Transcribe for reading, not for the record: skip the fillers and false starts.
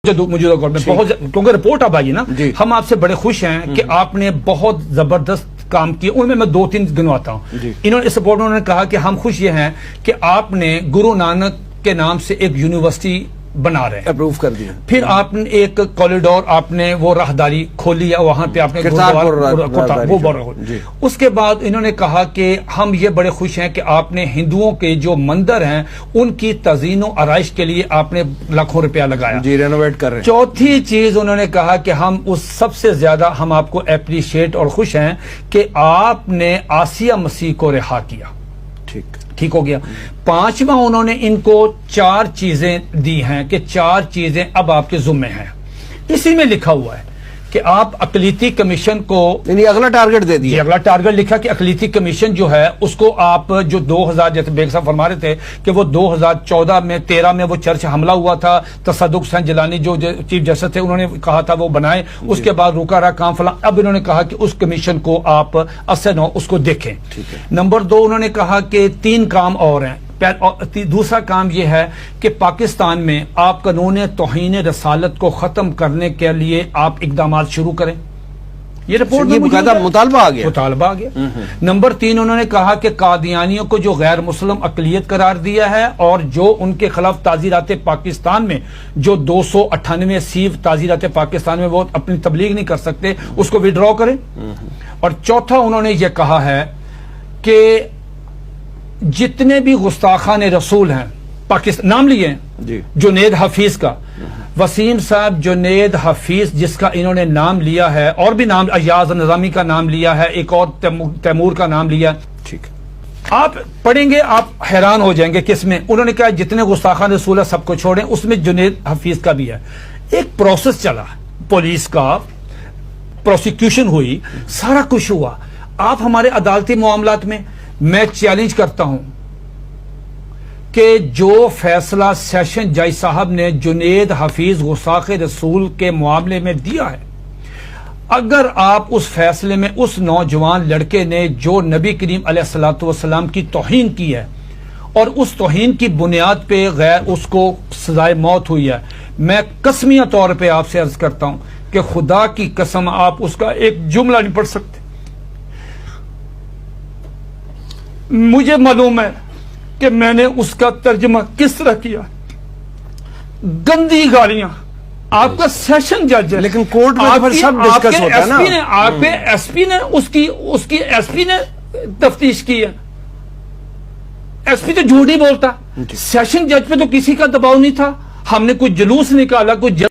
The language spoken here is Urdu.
موجودہ گورنمنٹ بہت کیونکہ رپورٹ اب آئی نا ہم آپ سے بڑے خوش ہیں کہ آپ نے بہت زبردست کام کیا. ان میں دو تین گنواتا ہوں. انہوں نے اس رپورٹ میں کہا کہ ہم خوش یہ ہیں کہ آپ نے گرو نانک کے نام سے ایک یونیورسٹی بنا رہے ہیں, اپروو کر دیا. پھر آپ نے ایک کوریڈور آپ نے وہ راہداری کھولی ہے, وہاں پہ آپ نے اس کے بعد انہوں نے کہا کہ ہم یہ بڑے خوش ہیں کہ آپ نے ہندوؤں کے جو مندر ہیں ان کی تزئین و آرائش کے لیے آپ نے لاکھوں روپیہ لگایا, رینوویٹ کر رہے ہیں. چوتھی چیز انہوں نے کہا کہ ہم اس سب سے زیادہ ہم آپ کو اپریشیٹ اور خوش ہیں کہ آپ نے آسیہ مسیح کو رہا کیا. ٹھیک ہو گیا. پانچواں انہوں نے ان کو 4 چیزیں دی ہیں کہ 4 چیزیں اب آپ کے ذمہ ہیں. اسی میں لکھا ہوا ہے کہ آپ اقلیتی کمیشن کو یعنی اگلا ٹارگٹ دے دیا. اگلا ٹارگٹ لکھا کہ اقلیتی کمیشن جو ہے اس کو آپ جو 2000 جیسے بیگ صاحب فرما رہے تھے کہ وہ 2014 میں 13 میں وہ چرچ حملہ ہوا تھا, تصدق حسین جیلانی جو چیف جسٹس تھے انہوں نے کہا تھا وہ بنائیں, اس کے بعد رکا رہا کام فلاں. اب انہوں نے کہا کہ اس کمیشن کو آپ اس کو دیکھیں. نمبر 2 انہوں نے کہا کہ 3 کام اور ہیں. دوسرا کام یہ ہے کہ پاکستان میں آپ قانون توہین رسالت کو ختم کرنے کے لیے آپ اقدامات شروع کریں. یہ رپورٹ میں مطالبہ آ گیا. نمبر 3 انہوں نے کہا کہ قادیانیوں کو جو غیر مسلم اقلیت قرار دیا ہے اور جو ان کے خلاف تعزیرات پاکستان میں جو 298 سیو تعزیرات پاکستان میں وہ اپنی تبلیغ نہیں کر سکتے اس کو وڈرا کریں. اور چوتھا انہوں نے یہ کہا ہے کہ جتنے بھی گستاخان رسول ہیں پاکستان نام لیے ہیں, جنید حفیظ کا, وسیم صاحب جنید حفیظ جس کا انہوں نے نام لیا ہے, اور بھی نام ایاز نظامی کا نام لیا ہے, ایک اور تیمور کا نام لیا. ٹھیک آپ پڑھیں گے آپ حیران ہو جائیں گے کس میں انہوں نے کہا جتنے گستاخان رسول ہے سب کو چھوڑیں, اس میں جنید حفیظ کا بھی ہے. ایک پروسیس چلا, پولیس کا پروسیکیوشن ہوئی, سارا کچھ ہوا. آپ ہمارے عدالتی معاملات میں چیلنج کرتا ہوں کہ جو فیصلہ سیشن جج صاحب نے جنید حفیظ گستاخ رسول کے معاملے میں دیا ہے, اگر آپ اس فیصلے میں اس نوجوان لڑکے نے جو نبی کریم علیہ الصلوۃ والسلام کی توہین کی ہے اور اس توہین کی بنیاد پہ غیر اس کو سزائے موت ہوئی ہے, میں قسمیہ طور پہ آپ سے عرض کرتا ہوں کہ خدا کی قسم آپ اس کا ایک جملہ نہیں پڑھ سکتے. مجھے معلوم ہے کہ میں نے اس کا ترجمہ کس طرح کیا, گندی گالیاں. آپ کا سیشن جج ہے لیکن کورٹ میں سب ڈسکس ہوتا ہے نا. آپ کے ایس پی نے اس کی ایس پی نے تفتیش کی ہے. ایس پی تو جھوٹ ہی بولتا, سیشن جج پہ تو کسی کا دباؤ نہیں تھا. ہم نے کوئی جلوس نکالا, کوئی